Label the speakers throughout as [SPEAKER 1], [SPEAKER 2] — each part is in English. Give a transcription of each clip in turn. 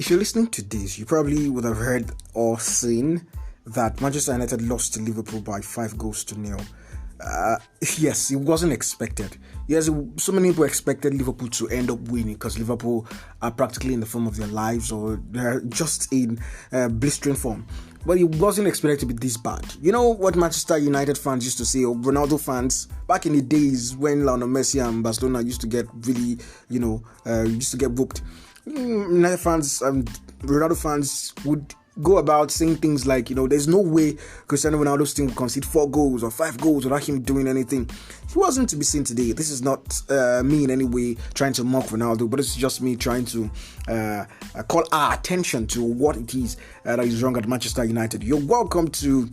[SPEAKER 1] if you're listening to this, you probably would have heard or seen that Manchester United lost to Liverpool by 5-0. Yes, it wasn't expected. Yes, so many people expected Liverpool to end up winning because Liverpool are practically in the form of their lives, or they're just in blistering form. But it wasn't expected to be this bad. You know what Manchester United fans used to say, or Ronaldo fans, back in the days when Lionel Messi and Barcelona used to get really, used to get booked. United fans and Ronaldo fans would go about saying things like, there's no way Cristiano Ronaldo's team will concede 4 goals or 5 goals without him doing anything. He wasn't to be seen today. This is not me in any way trying to mock Ronaldo, but it's just me trying to call our attention to what it is that is wrong at Manchester United. You're welcome to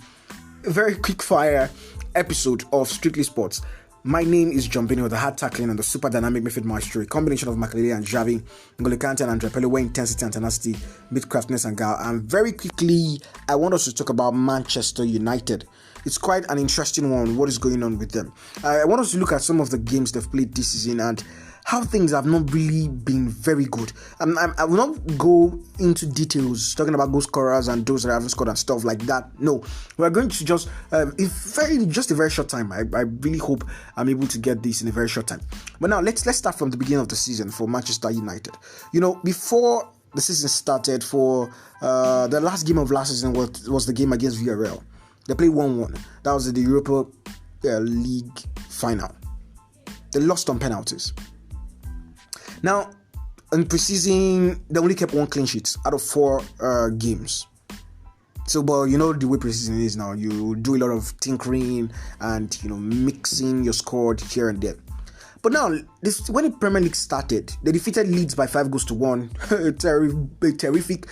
[SPEAKER 1] a very quick fire episode of Strictly Sports. My name is John Benny with the hard tackling and the super dynamic midfield maestro, a combination of Makelele and Javi, N'Golo Kante and Andre Pele, where intensity and tenacity meet craftiness and guile. And very quickly, I want us to talk about Manchester United. It's quite an interesting one, what is going on with them. I want us to look at some of the games they've played this season and how things have not really been very good. I will not go into details talking about goal scorers and those that haven't scored and stuff like that. No, we're going to just a very short time. I really hope I'm able to get this in a very short time. But now let's start from the beginning of the season for Manchester United. Before the season started, for the last game of last season was the game against Villarreal. They played 1-1. That was the Europa League final. They lost on penalties. Now, in preseason, they only kept 1 clean sheet out of 4 games. So, but the way preseason is now, you do a lot of tinkering and, mixing your squad here and there. But now, when the Premier League started, they defeated Leeds by 5-1. a terrific,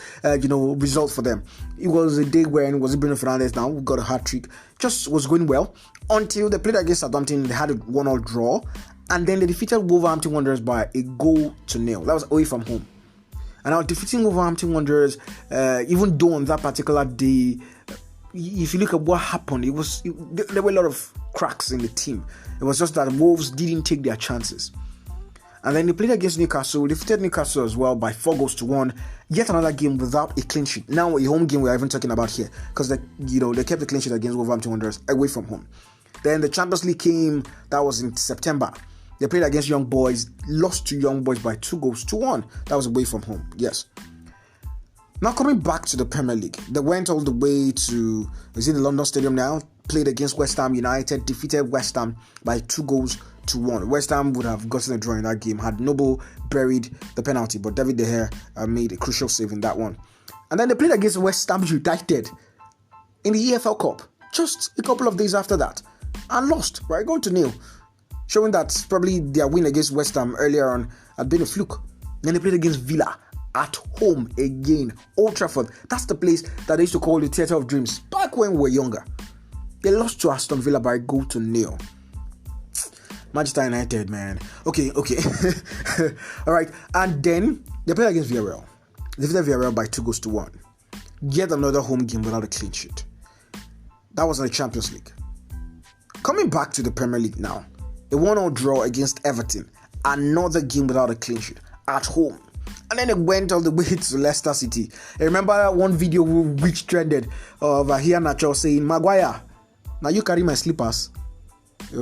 [SPEAKER 1] result for them. It was a day when Bruno Fernandes now got a hat-trick. Just was going well until they played against Southampton. They had a 1-1 draw. And then they defeated Wolverhampton Wanderers by 1-0. That was away from home. And now defeating Wolverhampton Wanderers, even though on that particular day, if you look at what happened, there were a lot of cracks in the team. It was just that Wolves didn't take their chances. And then they played against Newcastle, defeated Newcastle as well by 4-1. Yet another game without a clean sheet. Now a home game we're even talking about here, because they kept the clean sheet against Wolverhampton Wanderers away from home. Then the Champions League came. That was in September. They played against Young Boys, lost to Young Boys by 2-1. That was away from home, yes. Now coming back to the Premier League, they went all the way to, is in the London Stadium now, played against West Ham United, defeated West Ham by 2-1. West Ham would have gotten a draw in that game had Noble buried the penalty, but David DeGea made a crucial save in that one. And then they played against West Ham United in the EFL Cup, just a couple of days after that, and lost by 1-0. Showing that probably their win against West Ham earlier on had been a fluke. Then they played against Villa at home again. Old Trafford. That's the place that they used to call the Theatre of Dreams back when we were younger. They lost to Aston Villa by 1-0. Manchester United, man. Okay. Alright. And then they played against Villarreal. They defeated Villarreal by 2-1. Yet another home game without a clean sheet. That was in the Champions League. Coming back to the Premier League now. A 1-0 draw against Everton. Another game without a clean sheet at home. And then it went all the way to Leicester City. I remember that one video which trended of Iheanacho saying, "Maguire, now you carry my slippers."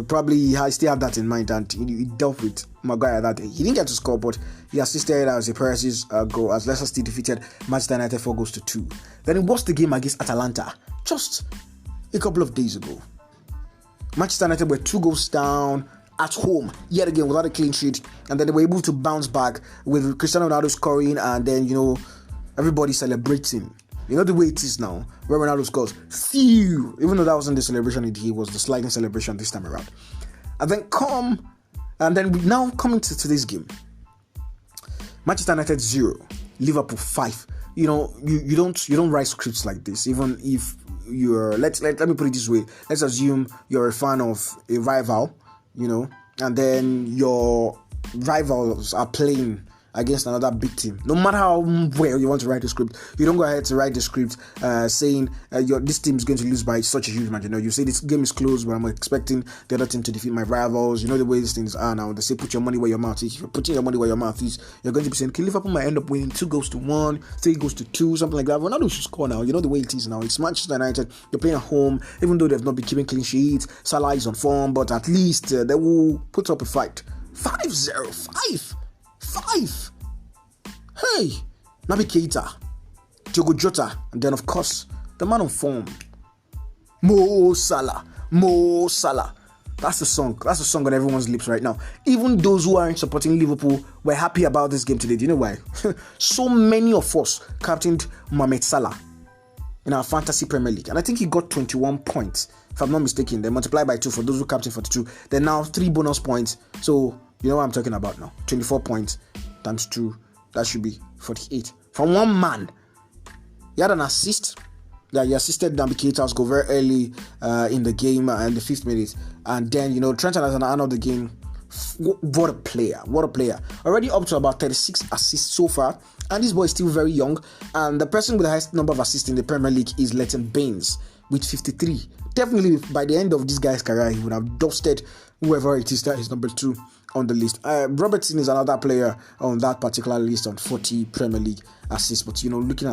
[SPEAKER 1] Probably I still have that in mind, and he dealt with Maguire that day. He didn't get to score, but he assisted as a Perez's goal as Leicester City defeated Manchester United 4-2. Then it was the game against Atalanta just a couple of days ago. Manchester United were 2 goals down at home, yet again without a clean sheet, and then they were able to bounce back with Cristiano Ronaldo scoring, and then everybody celebrating. The way it is now, where Ronaldo scores, phew, even though that wasn't the celebration it was the sliding celebration this time around. And then now coming to today's game, Manchester United 0, Liverpool 5. You don't write scripts like this, even if you're let me put it this way. Let's assume you're a fan of a rival, and then your rivals are playing against another big team. No matter how well you want to write the script, you don't go ahead to write the script saying this team is going to lose by such a huge margin. You say this game is close, but I'm expecting the other team to defeat my rivals. You know the way these things are now. They say put your money where your mouth is. If you're putting your money where your mouth is, you're going to be saying, okay, Liverpool might end up winning 2-1, 3-2, something like that. Ronaldo should score now. You know the way it is now. It's Manchester United. You're playing at home, even though they've not been keeping clean sheets. Salah is on form, but at least they will put up a fight. 5-0. 5. Hey, Naby Keita, Diogo Jota, and then of course the man on form, Mo Salah. That's the song on everyone's lips right now. Even those who aren't supporting Liverpool were happy about this game today. Do you know why? So many of us captained Mohamed Salah in our fantasy Premier League, and I think he got 21 points, if I'm not mistaken. They multiply by 2 for those who captained 42. Then now 3 bonus points. So you know what I'm talking about now. 24 points times 2. That should be 48. From one man. He had an assist. Yeah, he assisted Naby Keita's goal very early in the game in the 5th minute. And then, Trent Alexander-Arnold the game. What a player. Already up to about 36 assists so far. And this boy is still very young. And the person with the highest number of assists in the Premier League is Leighton Baines with 53. Definitely, by the end of this guy's career, he would have dusted whoever it is that is number 2 on the list. Robertson is another player on that particular list on 40 Premier League assists. But looking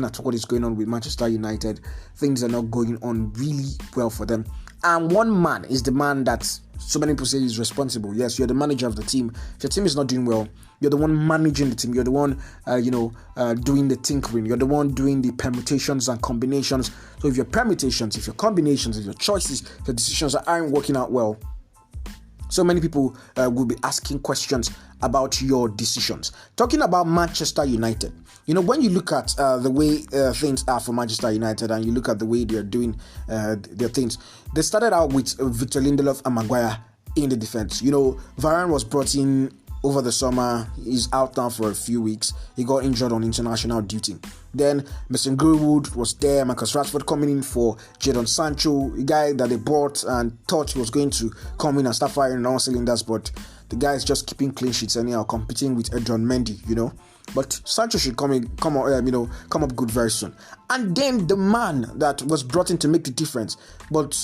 [SPEAKER 1] at what is going on with Manchester United, things are not going on really well for them. And one man is the man that so many people say is responsible. Yes, you're the manager of the team. If your team is not doing well, you're the one managing the team. You're the one, doing the tinkering. You're the one doing the permutations and combinations. So if your permutations, if your combinations, if your choices, if your decisions aren't working out well, so many people will be asking questions about your decisions. Talking about Manchester United, when you look at the way things are for Manchester United and you look at the way they're doing their things, they started out with Victor Lindelof and Maguire in the defense. Varane was brought in over the summer. He's out now for a few weeks. He got injured on international duty. Then Mason Greenwood was there. Marcus Rashford coming in for Jadon Sancho, a guy that they bought and thought he was going to come in and start firing on all cylinders, but the guy is just keeping clean sheets anyhow, competing with Edron Mendy, But Sancho should come up good very soon. And then the man that was brought in to make the difference, but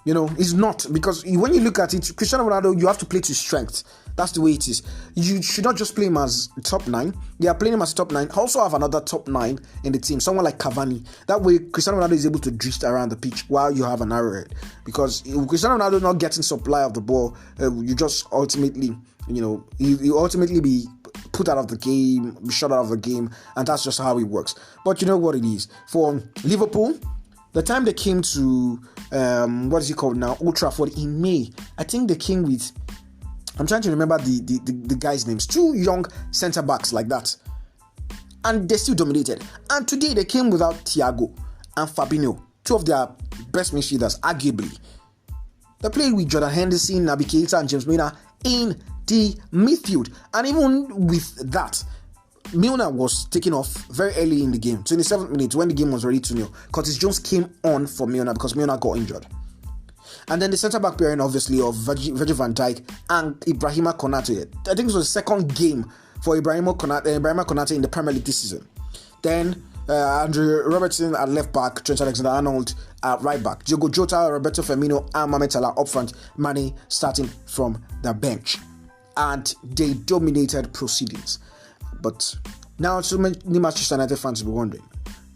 [SPEAKER 1] is not, because when you look at it, Cristiano Ronaldo, you have to play to his strength. That's the way it is. You should not just play him as top 9. They are playing him as top 9. Also have another top 9 in the team, someone like Cavani. That way, Cristiano Ronaldo is able to drift around the pitch while you have an arrowhead. Because if Cristiano Ronaldo not getting supply of the ball, you just ultimately, you ultimately be put out of the game, be shut out of the game, and that's just how it works. But you know what it is. For Liverpool, the time they came to, what is it called now, Old Trafford in May, I think they came with, I'm trying to remember the guys' names, 2 young centre-backs like that. And they still dominated. And today they came without Thiago and Fabinho, 2 of their best midfielders, arguably. They played with Jordan Henderson, Naby Keita, and James Milner in the midfield. And even with that, Milner was taken off very early in the game, 27th minute, when the game was already 2-0. Curtis Jones came on for Milner because Milner got injured. And then the centre-back pairing, obviously, of Virgil van Dijk and Ibrahima Konate. I think it was the second game for Ibrahima Konate in the Premier League this season. Then Andrew Robertson at left back, Trent Alexander-Arnold at right back, Diogo Jota, Roberto Firmino, and Mohamed Salah up front, Mane starting from the bench. And they dominated proceedings. But now so many Manchester United fans will be wondering,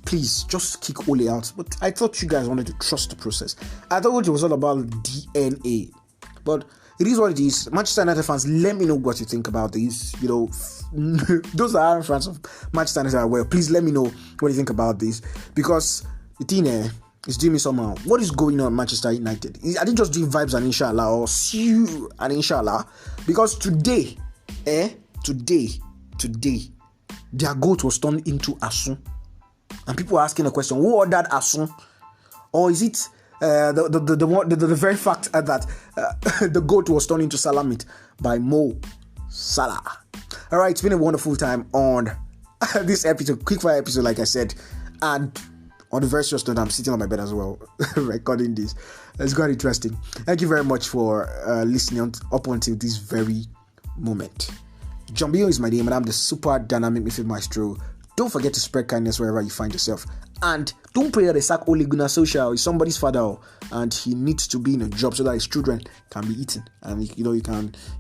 [SPEAKER 1] please just kick Ole out. But I thought you guys wanted to trust the process. I thought it was all about DNA. But it is what it is. Manchester United fans, let me know what you think about these. Those that aren't fans of Manchester United are well. Please let me know what you think about this. Because the thing is doing me somehow. What is going on at Manchester United? Are they just doing vibes and inshallah, or see you and inshallah? Because today, their goat was turned into Asun. And people are asking the question, who ordered Asun? Or is it the very fact that the goat was turned into Salamit by Mo Salah? Alright, it's been a wonderful time on this episode, quickfire episode, like I said. And on the very serious note, I'm sitting on my bed as well, recording this. It's quite interesting. Thank you very much for listening up until this very moment. Jumbio is my name, and I'm the super dynamic midfield maestro. Don't forget to spread kindness wherever you find yourself. And don't pray that Isaac Ole Gunnar Solskjaer is somebody's father, and he needs to be in a job so that his children can be eaten, and you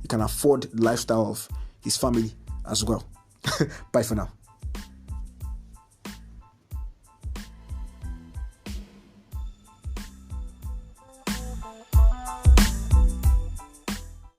[SPEAKER 1] can afford the lifestyle of his family as well. Bye for now.